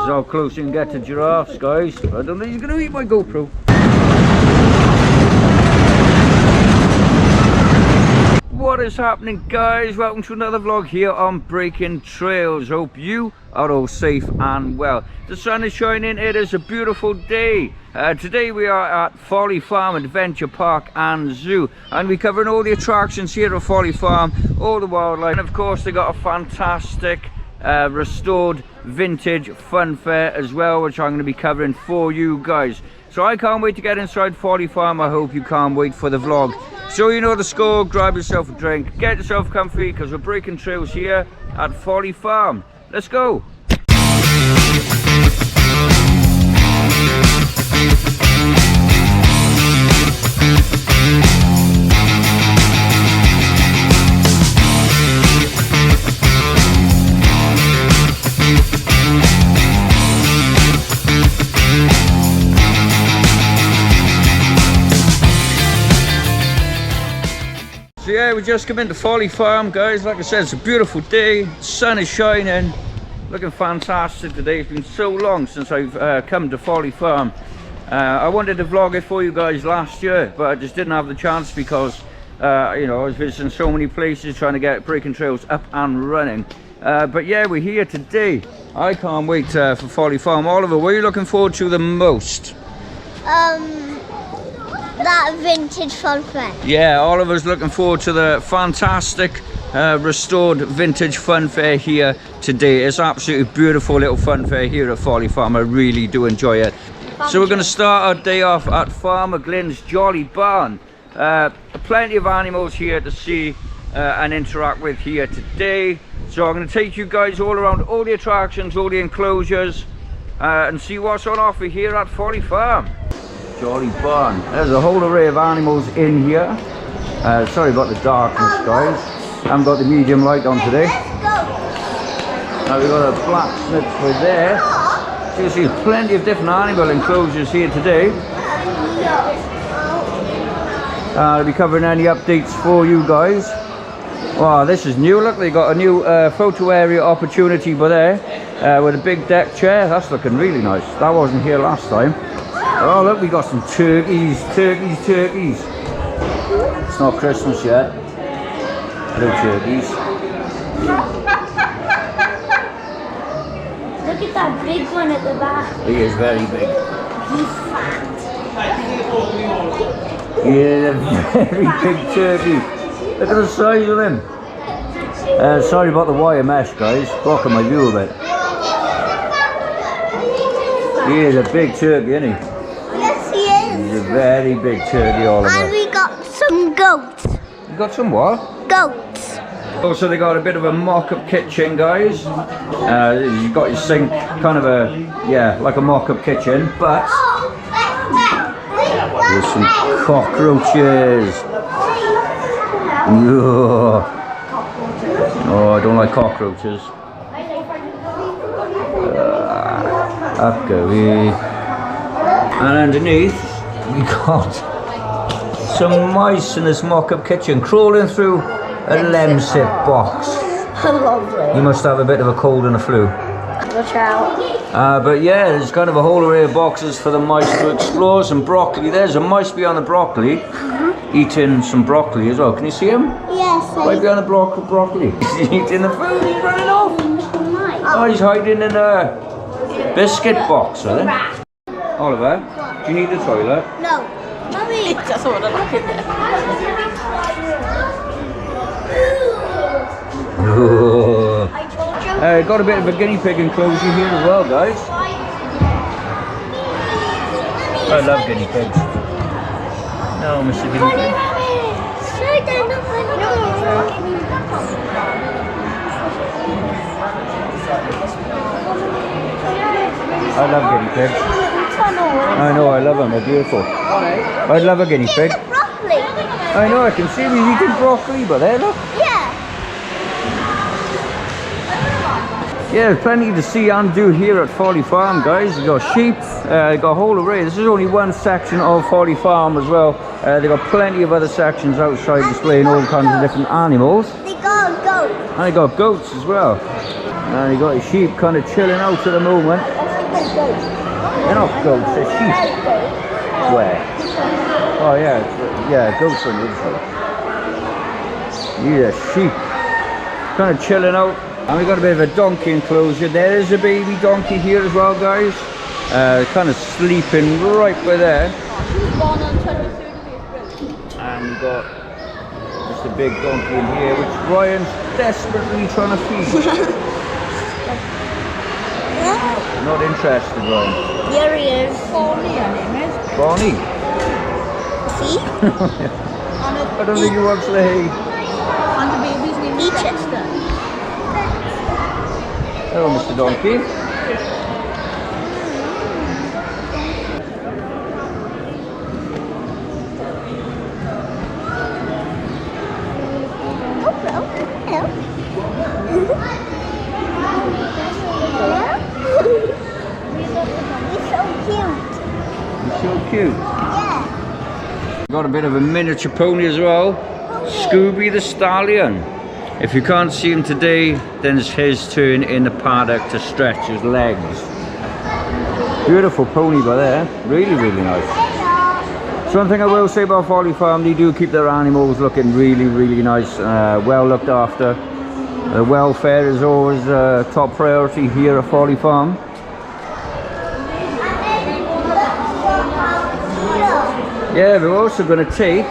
How close you can get to giraffes, guys. I don't think he's going to eat my GoPro. What is happening, guys? Welcome to another vlog here on Breaking Trails. Hope you are all safe and well. The sun is shining. It is a beautiful day. Today we are at Folly Farm Adventure Park and Zoo, and we're covering all the attractions here at Folly Farm, all the wildlife, and of course they got a fantastic restored vintage fun fair as well, which I'm going to be covering for you guys. So I can't wait to get inside Folly Farm. I hope you can't wait for the vlog. So you know the score, grab yourself a drink, get yourself comfy, because we're breaking trails here at Folly Farm. Let's go! So yeah, we just come into Folly Farm, guys. Like I said, it's a beautiful day, sun is shining, looking fantastic today. It's been so long since I've come to Folly Farm. I wanted to vlog it for you guys last year, but I just didn't have the chance because you know, I was visiting so many places trying to get Breaking Trails up and running. But yeah, we're here today. I can't wait for Folly Farm. Oliver, what are you looking forward to the most? That vintage fun fair. Yeah, Oliver's looking forward to the fantastic restored vintage fun fair here today. It's absolutely beautiful little fun fair here at Folly Farm. I really do enjoy it. So we're going to start our day off at Farmer Glyn's Jolly Barn. Plenty of animals here to see and interact with here today. So I'm going to take you guys all around all the attractions, all the enclosures, and see what's on offer here at Folly Farm. Jolly Barn. There's a whole array of animals in here. Sorry about the darkness, guys. I haven't got the medium light on today. Now we've got a blacksmith for there. So you see plenty of different animal enclosures here today. I'll be covering any updates for you guys. Wow, this is new. Look, they got a new photo area opportunity by there with a big deck chair. That's looking really nice. That wasn't here last time. Oh look, we got some turkeys. It's not Christmas yet. No turkeys. Look at that big one at the back. He is very big. He's fat. Yeah, a very big turkey. Look at the size of him. Sorry about the wire mesh, guys. Blocking my view a bit. He is a big turkey, isn't he? He's a very big turkey, Oliver. And we got some goats. You got some what? Goats. Also, they got a bit of a mock-up kitchen, guys. You got your sink, kind of a, yeah, like a mock-up kitchen, but there's some cockroaches. Ugh. Oh, I don't like cockroaches. Up go we. And underneath, we got some mice in this mock-up kitchen crawling through a lemsip box. Lovely. You must have a bit of a cold and a flu. Watch out. But yeah, there's kind of a whole array of boxes for the mice to explore. Some broccoli. There's a mice behind the broccoli, eating some broccoli as well. Can you see him? Yes. Right behind the broccoli. He's eating the food. He's running off. Oh, he's hiding in a biscuit box, I think. Oliver, do you need the toilet? No. Mummy. It doesn't want to look in there. Got a bit of a guinea pig enclosure here as well, guys. I love guinea pigs. No, Mr. Guinea Pig. I love guinea pigs. I know, I love them, they're beautiful. I'd love a guinea pig. Broccoli. I know, I can see them eating broccoli, but there, look. Yeah. Yeah, there's plenty to see and do here at Folly Farm, guys. You've got sheep, you've got a whole array. This is only one section of Folly Farm as well. They've got plenty of other sections outside displaying all kinds of different animals. They got goats. And they got goats as well. And you got your sheep kind of chilling out at the moment. They're not goats, they're sheep. Where? Oh yeah, yeah, goats on the other side. Yeah, sheep. Kind of chilling out. And we got a bit of a donkey enclosure. There is a baby donkey here as well, guys. Kind of sleeping right by there. And we got just a big donkey in here, which Ryan's desperately trying to feed. Not interested, Ryan. Here he is. Folly, her name is. Bonnie. See? I don't think he wants the hay. And the baby's name is Chester. Hello, Mr. Donkey. So cute. Yeah. Got a bit of a miniature pony as well. Scooby the Stallion. If you can't see him today, then it's his turn in the paddock to stretch his legs. Beautiful pony by there. Really, really nice. So one thing I will say about Folly Farm, they do keep their animals looking really, really nice. Well looked after. The welfare is always a top priority here at Folly Farm. Yeah, we're also going to take,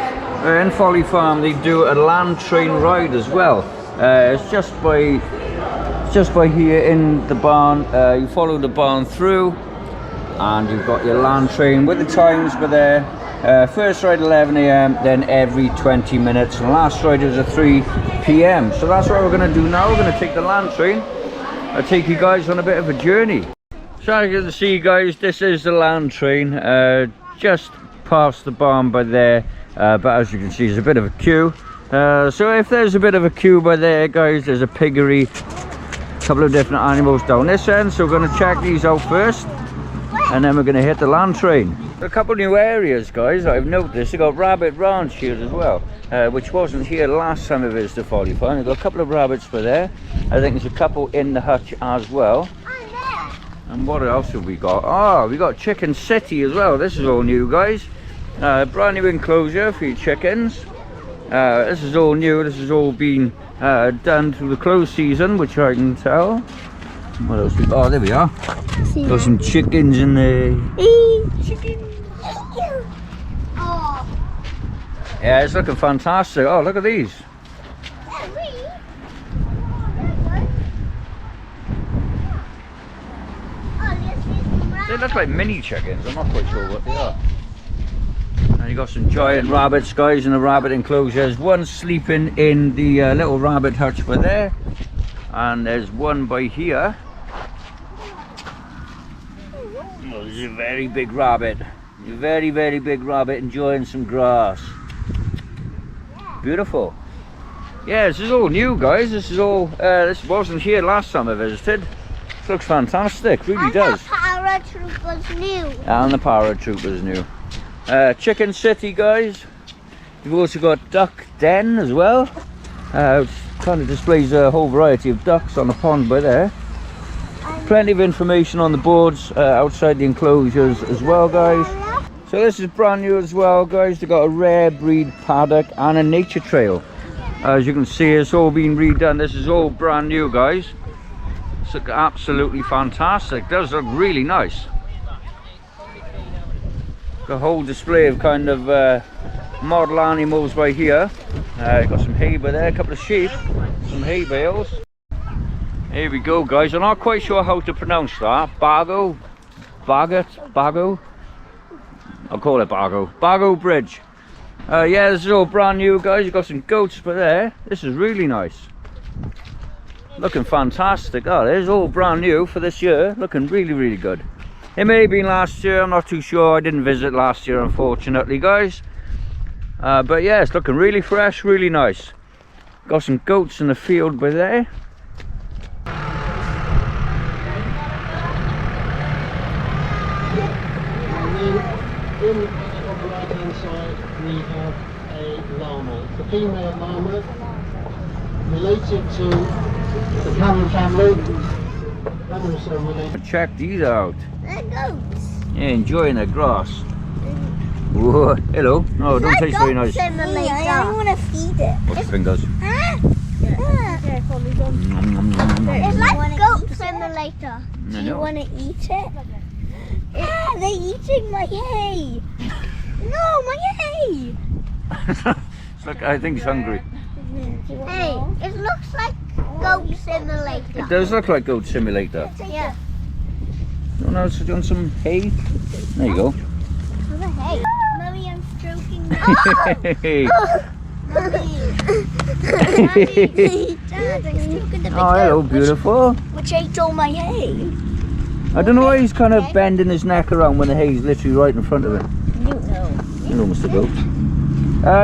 in Folly Farm, they do a land train ride as well. It's just by here in the barn. You follow the barn through, and you've got your land train with the times by there. First ride 11 AM, then every 20 minutes, and last ride is at 3 PM. So that's what we're going to do now. We're going to take the land train. I'll take you guys on a bit of a journey. So as you can see, guys, this is the land train. Just past the barn by there, but as you can see, there's a bit of a queue. So if there's a bit of a queue by there, guys, there's a piggery, a couple of different animals down this end. So we're going to check these out first, and then we're going to hit the land train. A couple of new areas, guys, I've noticed. They've got Rabbit Ranch here as well, which wasn't here last time I visited Folly Farm. They've got a couple of rabbits by there. I think there's a couple in the hutch as well. And what else have we got? Oh, we got Chicken City as well. This is all new, guys. Brand new enclosure for your chickens. This is all new. This has all been done through the close season, which I can tell. What else we got? Oh, there we are. Got some chickens in there. Yeah, it's looking fantastic. Oh, look at these. They look like mini chickens. I'm not quite sure what they are. And you got some giant rabbits, guys, in the rabbit enclosures. One sleeping in the little rabbit hutch by there, and there's one by here. Oh, this is a very big rabbit. A very, very big rabbit enjoying some grass. Beautiful. Yeah, this is all new, guys. This is all. This wasn't here last time I visited. This looks fantastic. Really does. The paratrooper's new. And the paratrooper's new. Chicken City, guys. You've also got Duck Den as well. Which kind of displays a whole variety of ducks on the pond by there. Plenty of information on the boards outside the enclosures as well, guys. So this is brand new as well, guys. They've got a rare breed paddock and a nature trail. As you can see, it's all been redone. This is all brand new, guys. It's absolutely fantastic. It does look really nice. Got a whole display of kind of model animals by here. Got some hay by there, a couple of sheep, some hay bales. Here we go, guys. I'm not quite sure how to pronounce that. Bago, Bago. I'll call it Bago. Bago Bridge. Yeah, this is all brand new, guys. You've got some goats by there. This is really nice. Looking fantastic. Oh, it is all brand new for this year. Looking really, really good. It may have been last year. I'm not too sure. I didn't visit last year, unfortunately, guys. But yeah, it's looking really fresh, really nice. Got some goats in the field by there. On the right hand side we have a llama. It's a female llama related to the camel family, and also related. Check these out. They're goats. Yeah, enjoying the grass. Whoa, hello. No, don't taste very nice. I want to feed it. What's fingers? Yeah, Folly, don't. It's like Goat Simulator. Do I you know. want to eat it? They're eating my hay. No, my hay. Look, I think he's hungry. Hey, it looks like Goat Simulator. It does look like Goat Simulator. Yeah. You want to do some hay? There you go. Hey, Mummy, I'm stroking the Hey. Daddy, Dad, I'm stroking the big Oh, hello, goat, beautiful. which ate all my hay. I don't know why he's kind of bending his neck around when the hay's literally right in front of him. You know. Hello, Mr. Goat.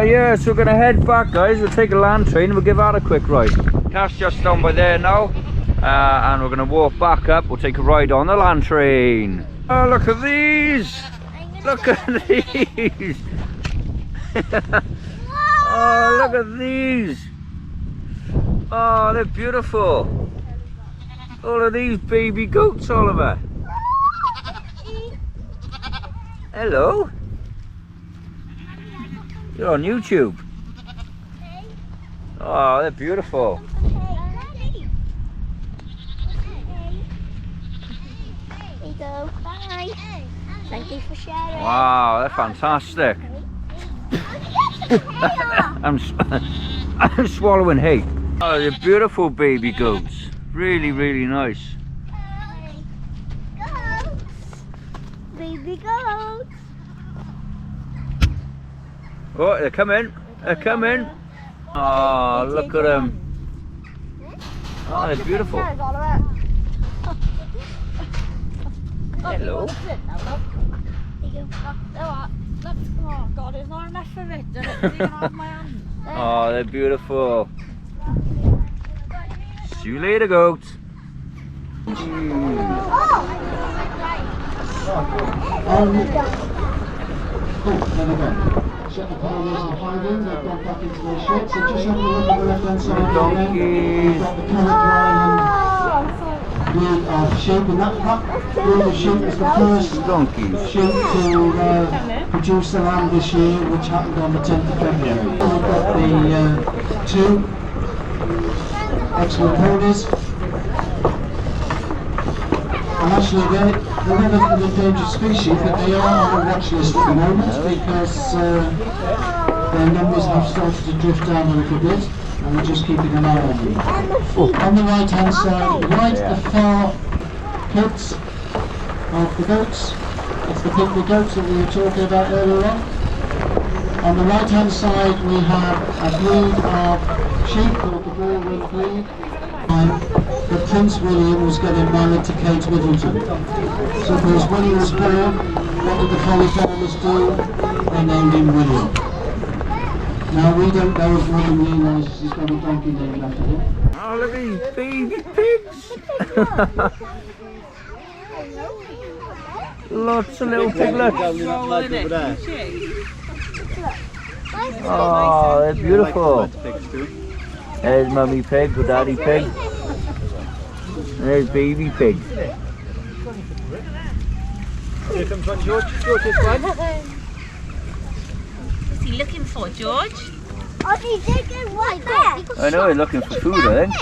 Yeah, so we're going to head back, guys. We'll take a land train and we'll give that a quick ride. Cash just down by there now. And we're going to walk back up. We'll take a ride on the land train. Oh, look at these. Look at these. Oh, look at these. Oh, they're beautiful. All of these baby goats, Oliver. Hello. You're on YouTube. Oh, they're beautiful. There you go. Bye. Thank you for sharing. Wow, they're fantastic. I'm swallowing hay. Oh, they're beautiful baby goats. Really, really nice. Goats. Baby goats. Oh, they're coming. They're coming. Oh, look at them. Oh, they're beautiful. Hello. Oh God, there's not enough of it. You can have my hand. Oh, they're beautiful. See you later, goats. Cool, there we go. Check the ponies are hiding, they've gone back into their shed, so just have a look at the left hand side. Donkeys. We've got the current breed of sheep, and that breed of sheep is the first Donkeys. sheep to produce the lamb this year, which happened on the 10th of February. We've got the two excellent ponies. And actually they're not an endangered species, but they are on the watch list at the moment because their numbers have started to drift down a little bit, and we're just keeping an eye on them. On the right hand side, right the far pits of the goats, that's the pygmy goats that we were talking about earlier on. On the right hand side we have a breed of sheep called the Ballroom breed. That Prince William was getting married to Kate Middleton. So because when he was born, what did the Folly farmers do? They named him William. Now we don't know if William realises he's got a donkey named after him. Oh, look at these baby pigs. Lots of little piglets. Oh, they're beautiful. There's mummy pig or daddy pig. There's baby pig. Here comes one, George. George, this one. What's he looking for, George? Oh, he's taking right there. I know, he's looking for food, I think.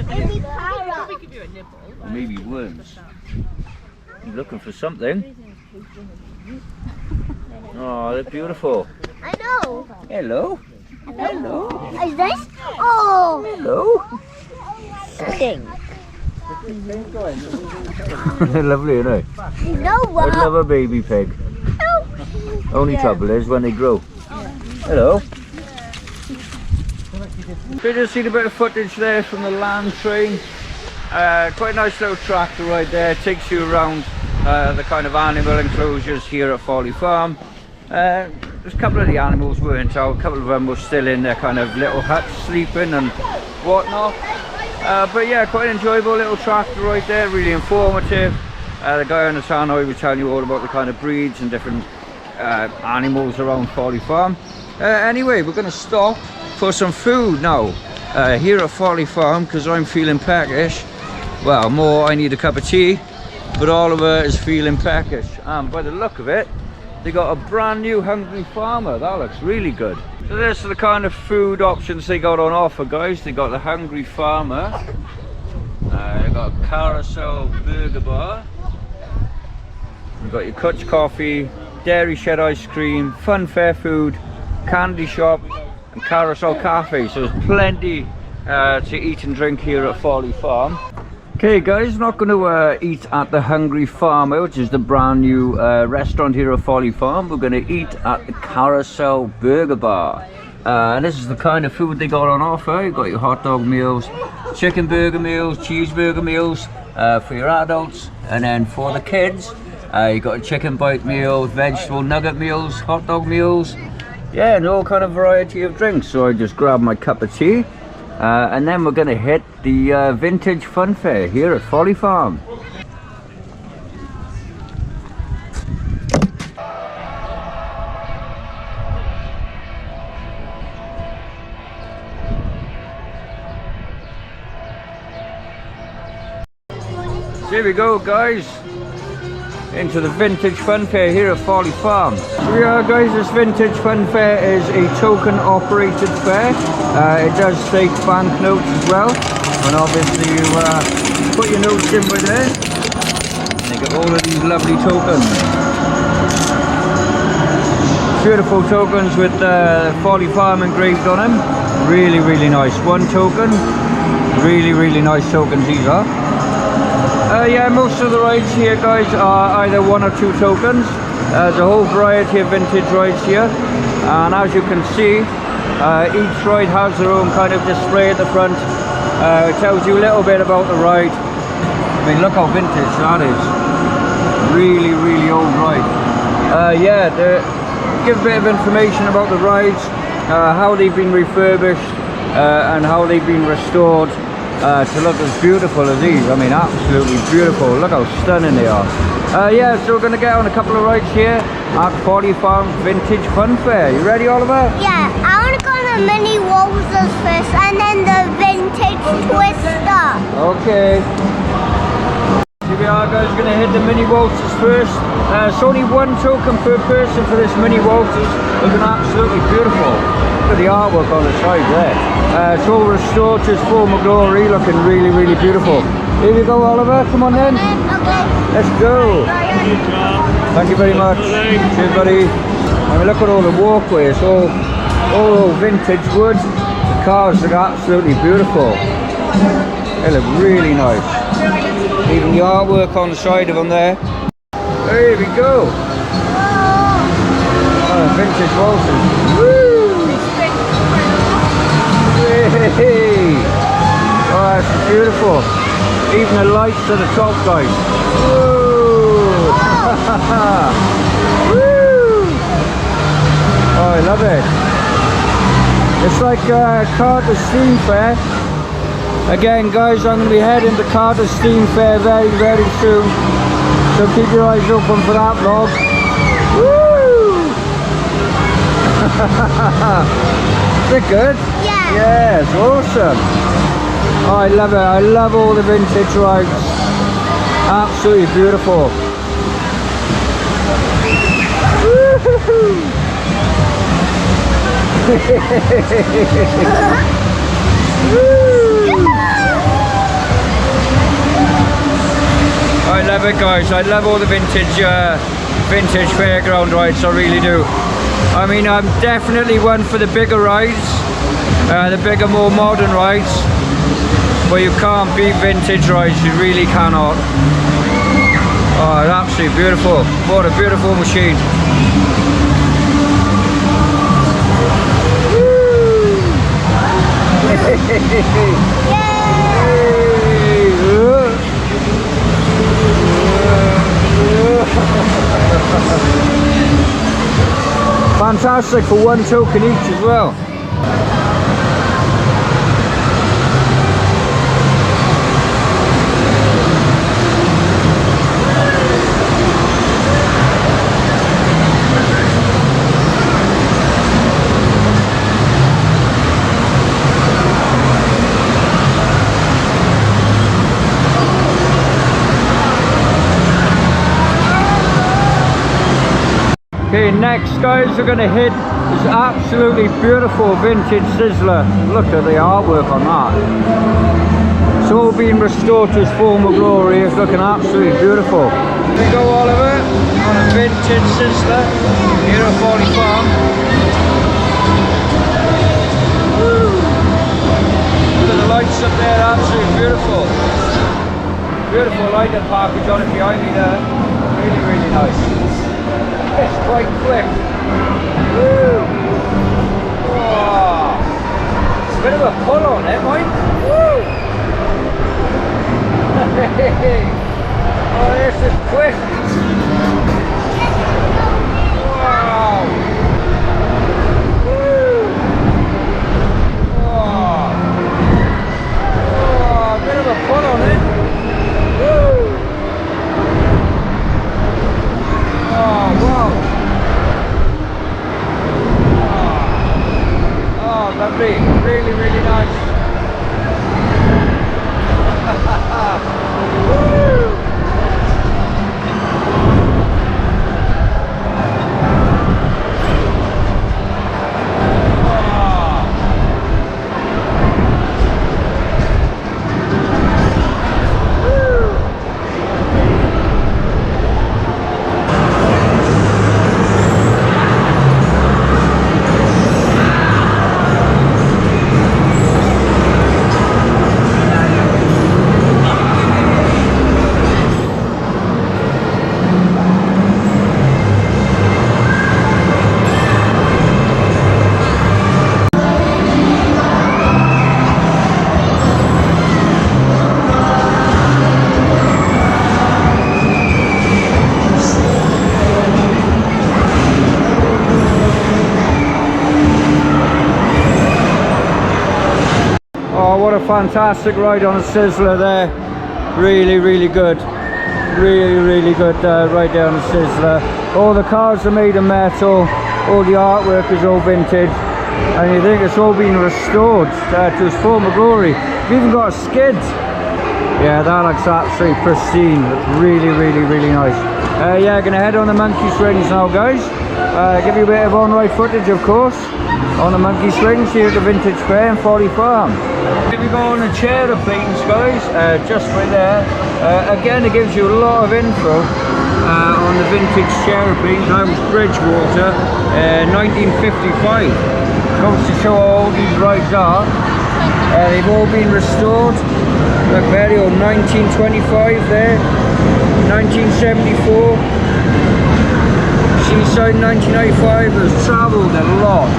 Baby parrot. Give you a nibble. Or maybe worms. He's looking for something. Oh, they're beautiful. I know. Hello. Hello. Is this? Oh. Hello. Thing. They're lovely, aren't they? You know I'd what? love a baby pig. Only trouble is when they grow. Hello. So you just seen a bit of footage there from the land train. Quite a nice little tractor right there. It takes you around the kind of animal enclosures here at Folly Farm. There's a couple of the animals weren't out, a couple of them were still in their kind of little huts sleeping and whatnot. But yeah, quite an enjoyable little tractor right there, really informative. The guy on the tannoy was telling you all about the kind of breeds and different animals around Folly Farm. Anyway, we're going to stop for some food now here at Folly Farm because I'm feeling peckish. Well, more, I need a cup of tea, but Oliver is feeling peckish. And by the look of it, they got a brand new Hungry Farmer. That looks really good. So this is the kind of food options they got on offer, guys. They got the Hungry Farmer. They got Carousel Burger Bar. You've got your Kutch coffee, dairy shed ice cream, fun fair food, candy shop, and Carousel Cafe. So there's plenty to eat and drink here at Folly Farm. Okay guys, not going to eat at the Hungry Farmer, which is the brand new restaurant here at Folly Farm. We're going to eat at the Carousel Burger Bar. And this is the kind of food they got on offer. You've got your hot dog meals, chicken burger meals, cheeseburger meals for your adults. And then for the kids, you got a chicken bite meal, vegetable nugget meals, hot dog meals. Yeah, and all kind of variety of drinks. So I just grabbed my cup of tea. And then we're going to hit the vintage fun fair here at Folly Farm. So here we go guys, into the vintage fun fair here at Folly Farm. So yeah guys, this vintage fun fair is a token operated fair. It does take banknotes as well, and obviously you put your notes in with it and you get all of these lovely tokens. Beautiful tokens with Folly Farm engraved on them. Really nice. One token, really nice tokens these are. Yeah, most of the rides here guys are either 1 or 2 tokens. There's a whole variety of vintage rides here, and as you can see, each ride has their own kind of display at the front. It tells you a little bit about the ride. I mean, look how vintage that is. Really old ride. Yeah, give a bit of information about the rides, how they've been refurbished, and how they've been restored to look as beautiful as these. I mean, absolutely beautiful. Look how stunning they are. Yeah, so we're going to get on a couple of rides here at Folly Farm Vintage Fun Fair. You ready, Oliver? Yeah, I want to go on the mini waltzers first and then the vintage twister. Okay. Here we are guys, going to hit the mini waltzers first. It's only 1 token per person for this mini waltzers. Looking absolutely beautiful. Look at the artwork on the side there. It's all restored to its former glory, looking really beautiful. Here we go, Oliver, come on then. Okay. Let's go. Thank you very much. Cheers, buddy. I mean, look at all the walkways, all vintage wood. The cars look absolutely beautiful. They look really nice. Even the artwork on the side of them there. There we go. Oh, vintage waltzes. Woo! Hey. Oh, that's beautiful. Even the lights to the top, guys. Woo! Woo! Oh, I love it. It's like Carter's Steam Fair. Again, guys, I'm going to be heading to Carter's Steam Fair very soon. So keep your eyes open for that vlog. Woo! Is it good? Yeah. Yeah, it's awesome. Oh, I love it. I love all the vintage rides. Absolutely beautiful. I love it, guys. I love all the vintage fairground rides. I really do. I mean, I'm definitely one for the bigger rides, the bigger, more modern rides. But you can't beat vintage rides. You really cannot. Oh, it's absolutely beautiful. What a beautiful machine. Fantastic for 1 token each as well. Okay, next guys, we're going to hit this absolutely beautiful vintage Sizzler. Look at the artwork on that. It's all been restored to its former glory. It's looking absolutely beautiful. Here we go, Oliver, on a vintage Sizzler here at Folly Farm. Woo. Look at the lights up there, absolutely beautiful. Beautiful lighting package on it behind me there. Really, really nice. It's quite quick. Woo! Oh. It's a bit of a pull on it, Mike. Woo! Oh, this is quick. Wow! Woo! Oh. Oh, a bit of a pull on it. Woo! Oh, wow. Oh, lovely. Really, really nice. Woo! Fantastic ride on a Sizzler there. Really, really good. Really good ride there on a Sizzler. All the cars are made of metal. All the artwork is all vintage. And you think it's all been restored to its former glory. We've even got a skid. Yeah, that looks absolutely pristine. Looks really, really nice. Yeah, gonna head on the monkey swings now, guys. Give you a bit of on-ride footage, of course, on the monkey swings here at the Vintage Fair in Folly Farm. Here we go on the chair-planes, guys, just right there. Again, it gives you a lot of info on the vintage chair-planes. That was Bridgewater, 1955. Goes to show how old these rides are. They've all been restored. Look, very old, 1925 there, 1974. Seaside 1995 has travelled a lot.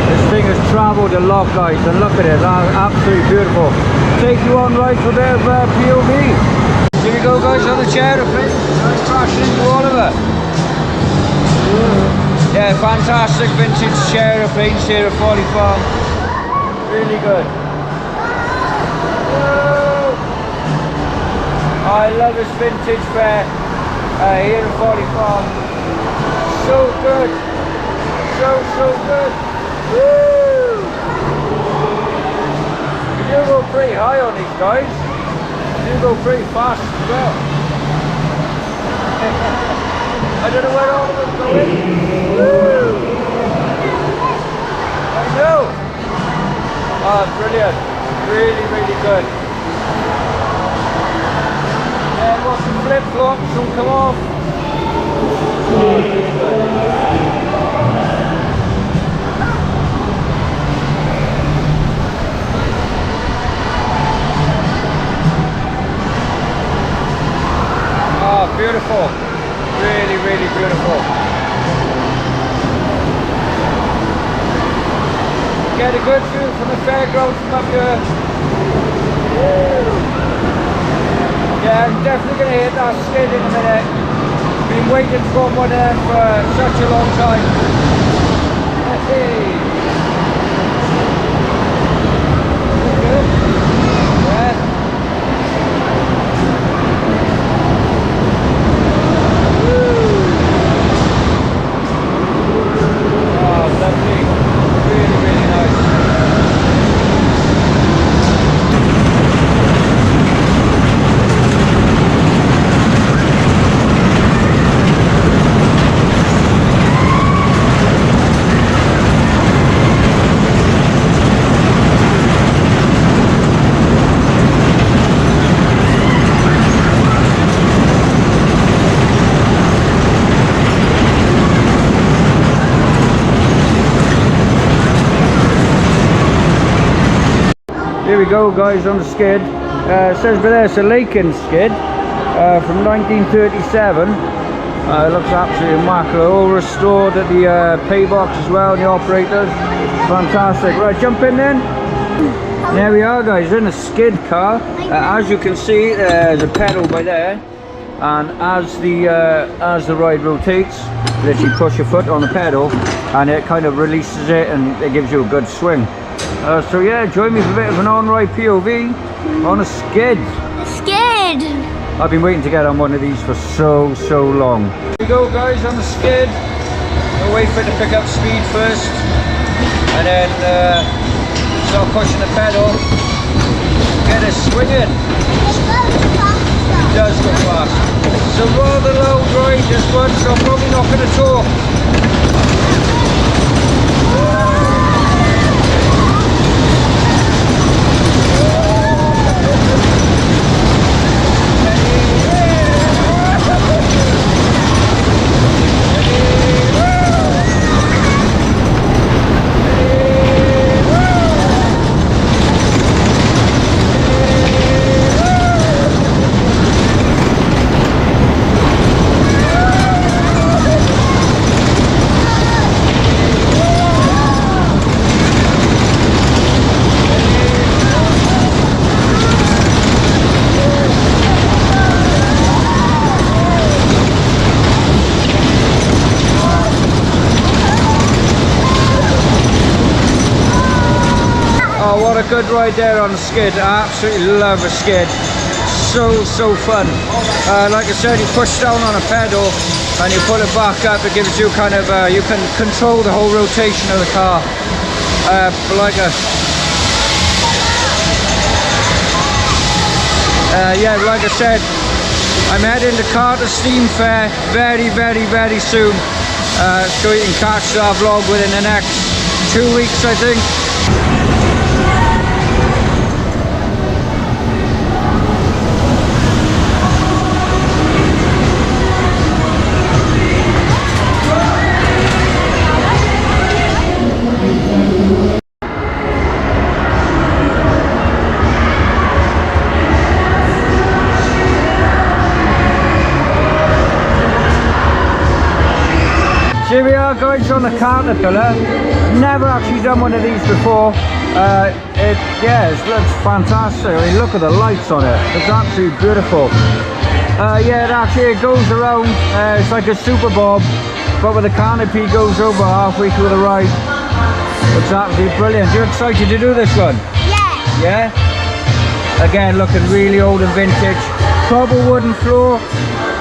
This thing has travelled a lot, guys, and look at it, that's absolutely beautiful. Take you on rides with a bit of POV. Here we go, guys, on the chair, crashing into Oliver. Yeah, fantastic vintage chair airplanes here at Folly Farm. Really good. Whoa. I love this vintage fair here at Folly Farm. So good, so good. Woo! You do go pretty high on these guys. You do go pretty fast as well. I don't know where all of them go in. Woo! I know. Oh, brilliant. Really good. Yeah, got some flip-flops, some come off. Oh, beautiful. Really beautiful. Get a good view from the fairground from up here. Yeah, I'm definitely going to hit that skid in a minute. Been waiting for one of them for such a long time. Hey. Good. Yeah. Woo. Oh, lovely. Really nice. go, guys, on the skid. It says over there it's a Lakin skid from 1937. It looks absolutely immaculate. All restored at the pay box as well, and the operators. Fantastic. Right, jump in then. There we are, guys, in a skid car. As you can see, there's a pedal by there, and as the ride rotates, literally push your foot on the pedal, and it kind of releases it, and it gives you a good swing. So yeah, join me for a bit of an on-ride POV on a skid. Scared. I've been waiting to get on one of these for so long. Here we go, guys, on the skid. We'll wait for it to pick up speed first, and then start pushing the pedal. Get it swinging. It does go fast. It's a rather loud ride, this one, so I'm probably not going to talk. A good ride there on the skid. I absolutely love a skid. So fun. Like I said, you push down on a pedal and you pull it back up. It gives you kind of you can control the whole rotation of the car. Yeah, like I said, I'm heading to Carter Steam Fair very soon. So you can catch that vlog within the next 2 weeks, I think. Here we are, guys, on the Caterpillar. Never actually done one of these before. It looks fantastic. I mean, look at the lights on it. It's absolutely beautiful. It goes around. It's like a super bob, but with the canopy goes over halfway through the ride. It's absolutely brilliant. You're excited to do this one? Yeah. Yeah? Again, looking really old and vintage. Proper wooden floor.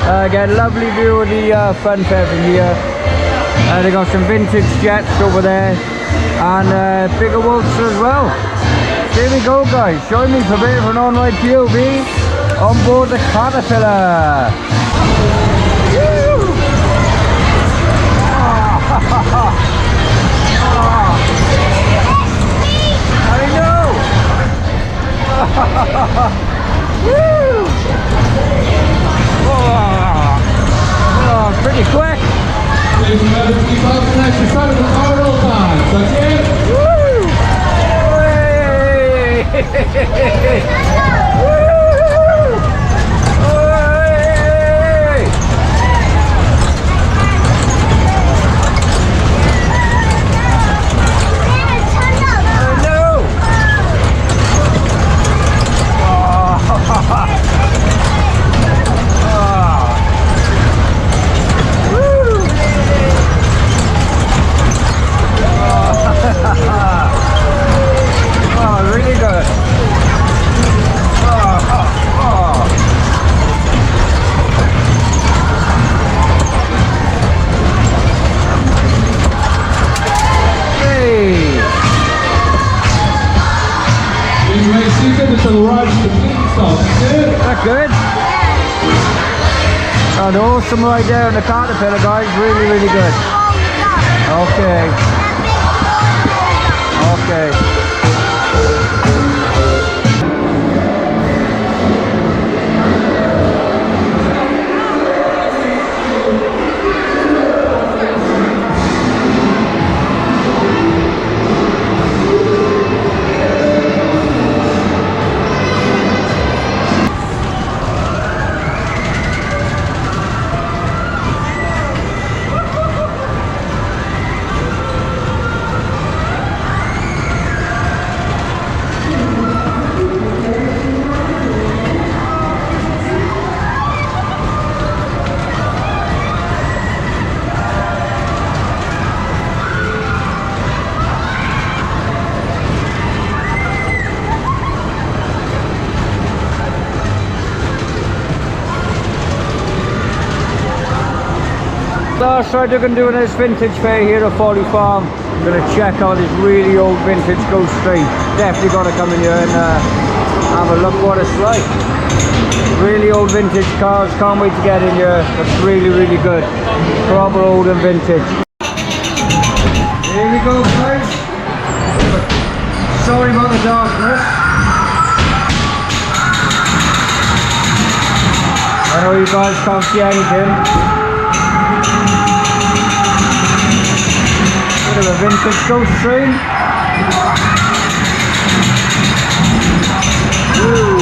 Again, lovely view of the fun fair from here. They got some vintage jets over there, and bigger waltzer as well. Here we go, guys. Join me for a bit of an on-ride POV on board the Caterpillar. I know. Pretty quick. Ladies and gentlemen, keep up the next front of the car all time. So again. Woo! Really good. Hey. Anyway, seated until the ride's complete stop. That good? An awesome ride there on the Caterpillar, guys. Really good. Okay. Last ride we're going to do in this vintage fair here at Folly Farm. We're going to check out this really old vintage ghost train. Definitely got to come in here and have a look what it's like. Really old vintage cars, can't wait to get in here. Looks really, really good. Proper old and vintage. Here we go, guys. Sorry about the darkness. I know you guys can't see anything. Bit of a vintage ghost train. Ooh.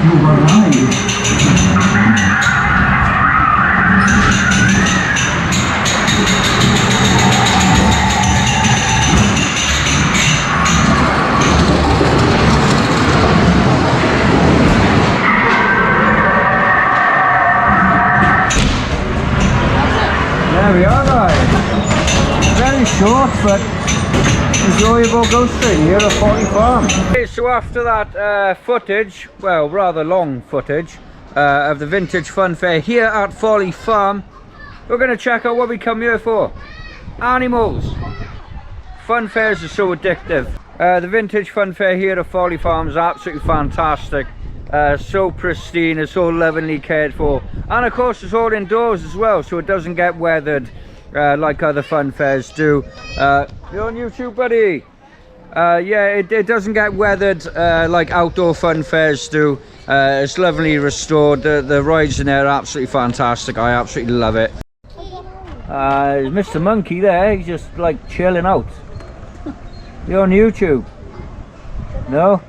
You were right. There we are, guys. Very short but enjoyable ghost train here at Folly Farm. Okay, so after that footage, well rather long footage of the vintage fun fair here at Folly Farm, we're going to check out what we come here for. Animals. Fun fairs are so addictive. The vintage fun fair here at Folly Farm is absolutely fantastic. So pristine, it's all lovingly cared for, and of course it's all indoors as well, so it doesn't get weathered like other fun fairs do. You're on YouTube, buddy. Yeah, it doesn't get weathered like outdoor fun fairs do. It's lovely restored. The rides in there are absolutely fantastic. I absolutely love it. There's Mr. Monkey there, he's just like chilling out. You're on YouTube? No?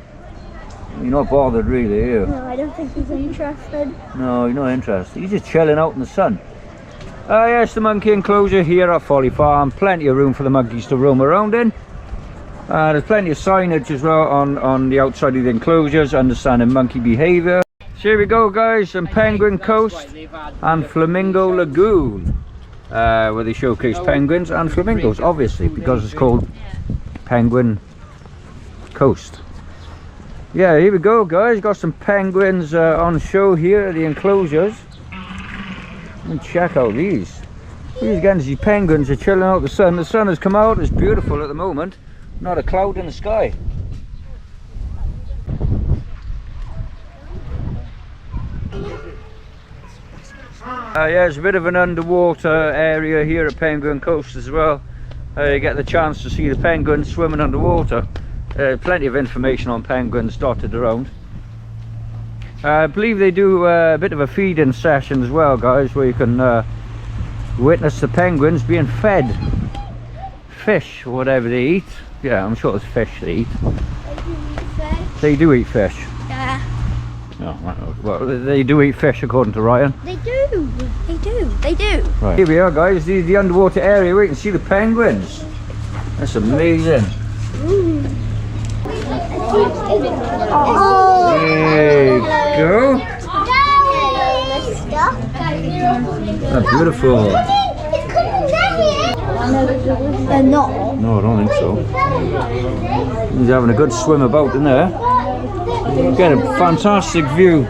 You're not bothered really, are you? No, I don't think he's interested. No, you're not interested. He's just chilling out in the sun. Yes, the monkey enclosure here at Folly Farm. Plenty of room for the monkeys to roam around in. There's plenty of signage as well on the outside of the enclosures, understanding monkey behaviour. So here we go, guys, in Penguin Coast and Flamingo Lagoon, where they showcase penguins and flamingos, obviously, because it's called Penguin Coast. Yeah, here we go, guys. Got some penguins on show here at the enclosures. And check out these. These Guernsey penguins are chilling out the sun. The sun has come out. It's beautiful at the moment. Not a cloud in the sky. Yeah, there's a bit of an underwater area here at Penguin Coast as well. You get the chance to see the penguins swimming underwater. Plenty of information on penguins dotted around. I believe they do a bit of a feeding session as well, guys, where you can witness the penguins being fed fish or whatever they eat. Yeah, I'm sure it's fish they eat. They do eat fish. Yeah. Oh, well, they do eat fish according to Ryan. They do. They do. They do. Right. Here we are, guys. The underwater area where you can see the penguins. That's amazing. Oh. There you go. That's beautiful. They're not. No, I don't think so. He's having a good swim about in there. You get a fantastic view.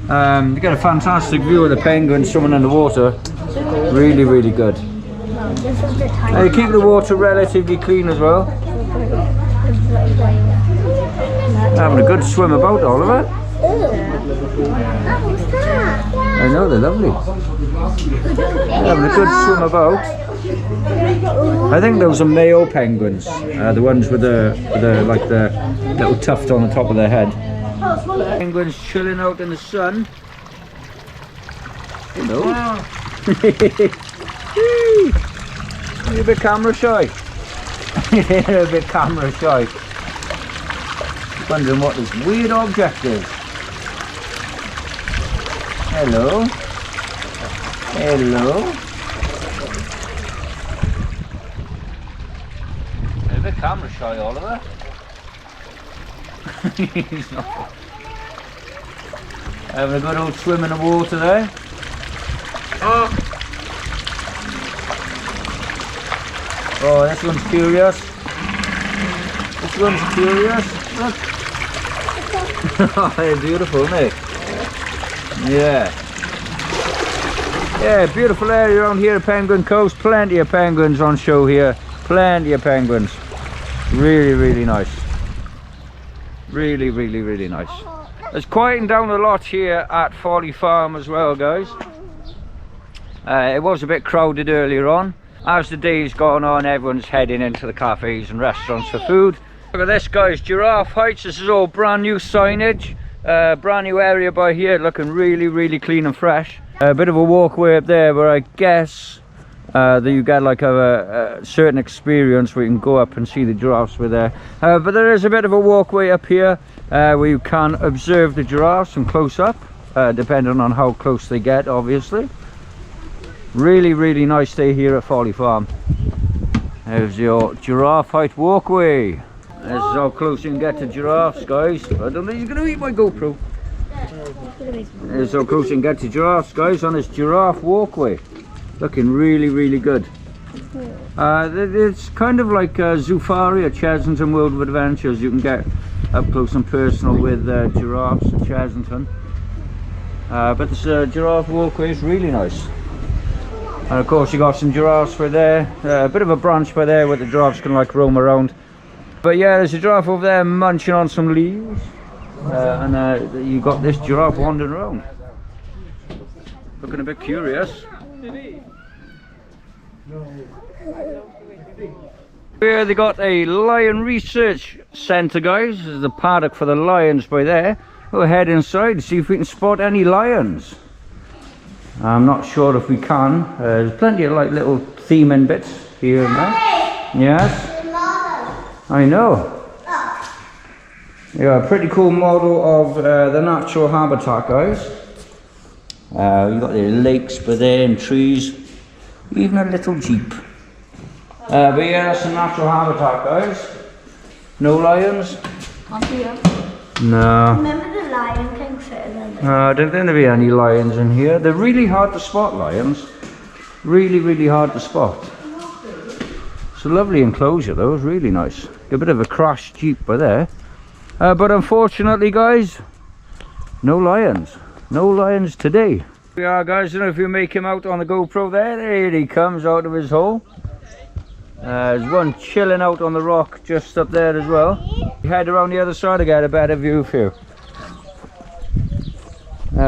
You get a fantastic view of the penguins swimming in the water. Really, really good. You keep the water relatively clean as well. Having a good swim about, Oliver. I know, they're lovely. Having a good swim about. I think those are male penguins, the ones with the little tuft on the top of their head. Penguins chilling out in the sun. Hello. You're a bit camera shy. You're a bit camera shy. Wondering what this weird object is. Hello. Hello. A bit camera shy, Oliver. He's not. Having a good old swim in the water there. Oh, this one's curious. This one's curious. Look. Oh, they're beautiful, aren't they? Yeah. Yeah, beautiful area around here, Penguin Coast. Plenty of penguins on show here. Plenty of penguins. Really, really nice. Really, really, really nice. It's quieting down a lot here at Folly Farm as well, guys. It was a bit crowded earlier on. As the day's gone on, everyone's heading into the cafes and restaurants for food. Look at this, guys, Giraffe Heights. This is all brand new signage. Brand new area by here, looking really, really clean and fresh. A bit of a walkway up there where I guess that you get like a certain experience where you can go up and see the giraffes with there. But there is a bit of a walkway up here where you can observe the giraffes from close up, depending on how close they get, obviously. Really, really nice day here at Folly Farm. There's your Giraffe Height walkway. This is how close you can get to giraffes, guys. I don't know, he's going to eat my GoPro. This is how close you can get to giraffes, guys, on this giraffe walkway. Looking really, really good. It's kind of like Zoofari at Chesington World of Adventures. You can get up close and personal with giraffes at Chesington. But this giraffe walkway is really nice. And of course you got some giraffes for there, a bit of a branch by there where the giraffes can like roam around. But yeah, there's a giraffe over there munching on some leaves, and you got this giraffe wandering around, looking a bit curious. Here they got a lion research centre, guys. This is the paddock for the lions by there. We'll head inside and see if we can spot any lions. I'm not sure if we can. There's plenty of like little theming bits here and there. Yes, I know. Yeah, a pretty cool model of the natural habitat, guys. You got the lakes by there and trees, even a little jeep. But yeah, that's the natural habitat, guys. No lions? No. Remember the Lion King film? I don't think there'll be any lions in here. They're really hard to spot, lions. Really, really hard to spot. It's a lovely enclosure though, it's really nice. A bit of a crashed jeep by there. But unfortunately, guys, no lions. No lions today. Here we are, guys. I don't know if you make him out on the GoPro there. There he comes out of his hole. There's one chilling out on the rock just up there as well. Head around the other side to get a better view for you.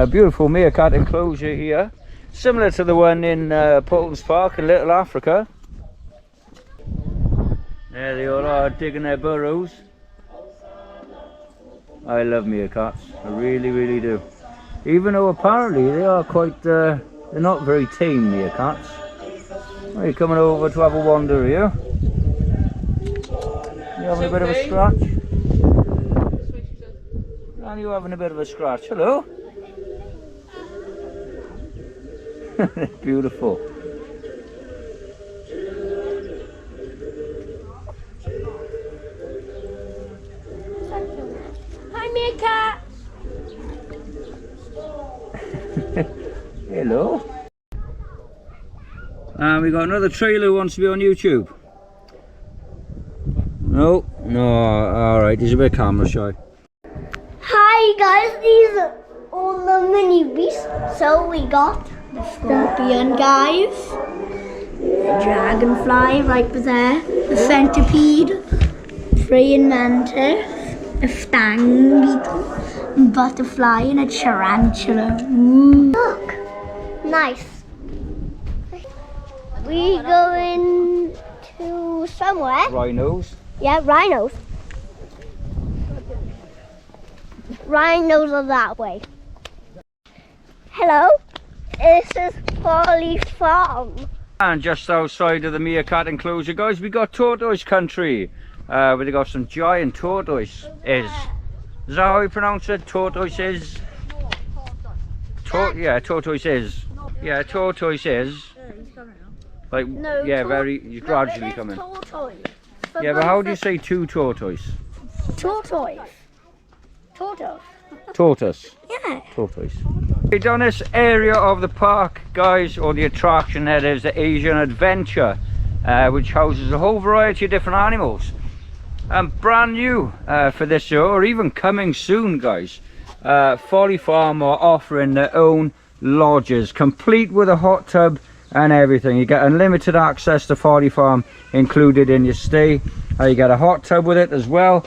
Beautiful meerkat enclosure here, similar to the one in Poulton's Park in Little Africa. There they all are digging their burrows. I love meerkats, I really, really do. Even though apparently they are quite, they're not very tame meerkats. Are you coming over to have a wander here? You having a bit of a scratch? Are you having a bit of a scratch? Hello? Beautiful. Hi, meerkat. Hello. And we got another trailer who wants to be on YouTube. No, alright, he's a bit camera shy. Hi guys, these are all the mini beasts. So we got the scorpion, guys, the dragonfly right there, the centipede, praying mantis, a sting beetle, a butterfly, and a tarantula. Ooh. Look, nice. We going to somewhere. Rhinos. Yeah, rhinos. Rhinos are that way. Hello, this is Folly Farm. And just outside of the meerkat enclosure, guys, we got tortoise country. Where they got some giant tortoise. Is that how you pronounce it? Tortoises? Yeah, tortoises. Yeah, tortoises. Like, No, yeah, very gradually coming. Tortoise. Yeah, but how do you say two tortoise? Tortoise. Tortoise. Tortoise. Yeah. Tortoise. Okay, down this area of the park, guys, or the attraction there, there's the Asian Adventure which houses a whole variety of different animals. And brand new for this year, or even coming soon, guys, Folly Farm are offering their own lodges, complete with a hot tub and everything. You get unlimited access to Folly Farm included in your stay. You get a hot tub with it as well.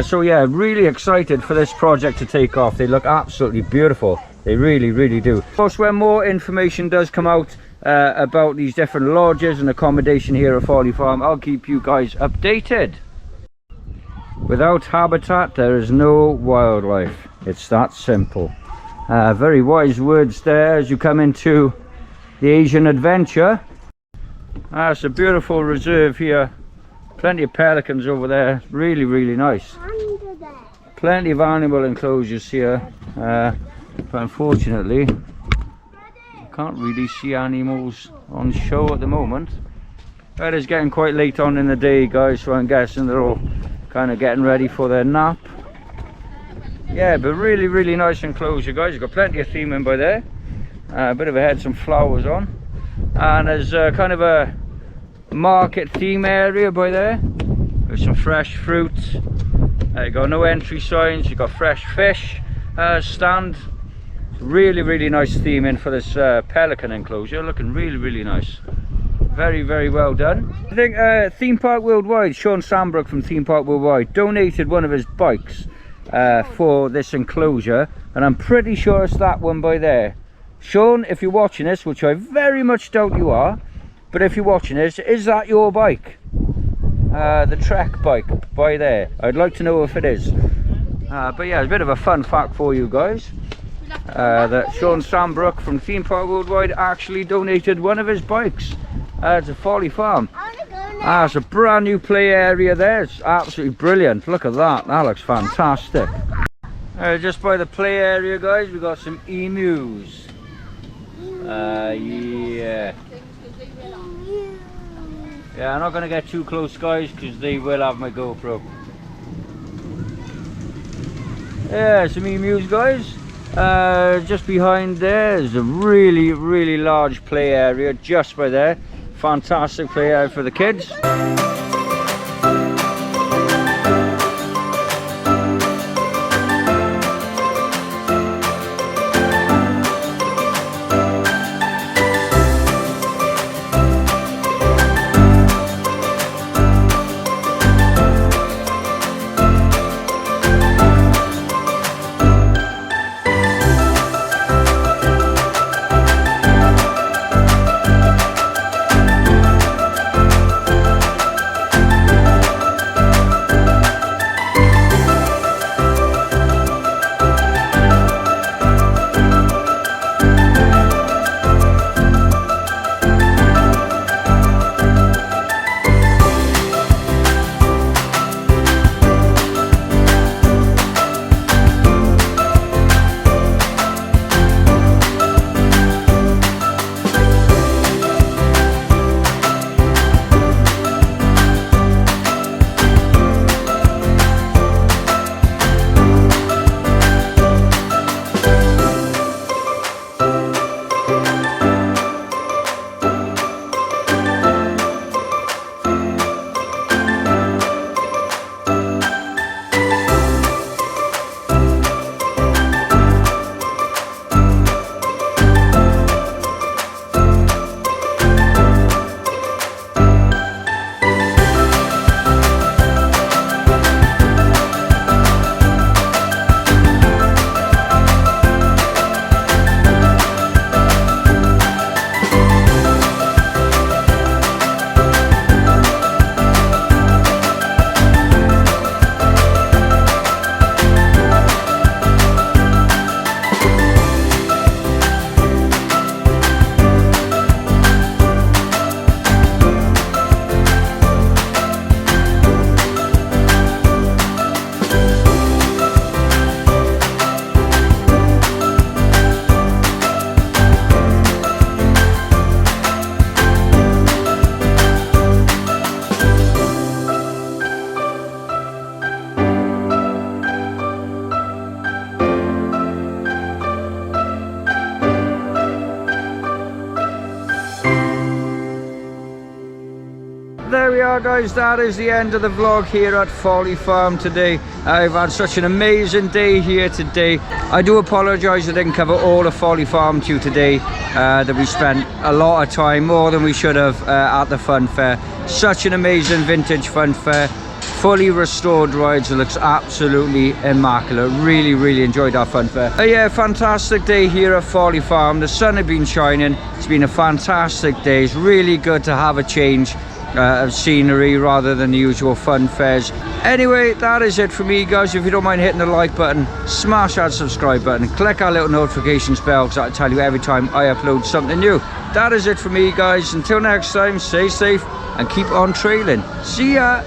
So yeah, really excited for this project to take off. They look absolutely beautiful. They really, really do. Of course, when more information does come out about these different lodges and accommodation here at Folly Farm, I'll keep you guys updated. Without habitat, there is no wildlife. It's that simple. Very wise words there as you come into the Asian adventure. It's a beautiful reserve here. Plenty of pelicans over there. Really, really nice. Plenty of animal enclosures here. But unfortunately, you can't really see animals on show at the moment. It is getting quite late on in the day, guys, so I'm guessing they're all kind of getting ready for their nap. Yeah, but really, really nice enclosure, guys. You've got plenty of theming by there. A bit of a head, some flowers on. And there's kind of a market theme area by there with some fresh fruit. You got no entry signs. You've got fresh fish stand. Really, really nice theming for this pelican enclosure. Looking really, really nice. Very, very well done. I think Theme Park Worldwide, Sean Sambrook from Theme Park Worldwide, donated one of his bikes for this enclosure, and I'm pretty sure it's that one by there. Sean, if you're watching this, which I very much doubt you are, but if you're watching this, is that your bike? The Trek bike by there. I'd like to know if it is. But yeah, a bit of a fun fact for you guys. That Sean Sambrook from Theme Park Worldwide actually donated one of his bikes to Folly Farm. It's a brand new play area there. It's absolutely brilliant. Look at that. That looks fantastic. Just by the play area, guys, we've got some emus. Yeah. Yeah, I'm not going to get too close, guys, because they will have my GoPro. Yeah, some emus, guys. Just behind there is a really, really large play area just by there. Fantastic play area for the kids. there we are, guys. That is the end of the vlog here at Folly Farm today. I've had such an amazing day here today. I do apologise I didn't cover all of Folly Farm to you today. That we spent a lot of time, more than we should have, at the fun fair. Such an amazing vintage fun fair. Fully restored rides. It looks absolutely immaculate. Really enjoyed our fun fair. But yeah, fantastic day here at Folly Farm. The sun has been shining. It's been a fantastic day. It's really good to have a change of scenery rather than the usual fun fairs. Anyway, that is it for me, guys. If you don't mind hitting the like button, smash that subscribe button, click our little notifications bell, because that'll tell you every time I upload something new. That is it for me, guys. Until next time, stay safe and keep on trailing. See ya.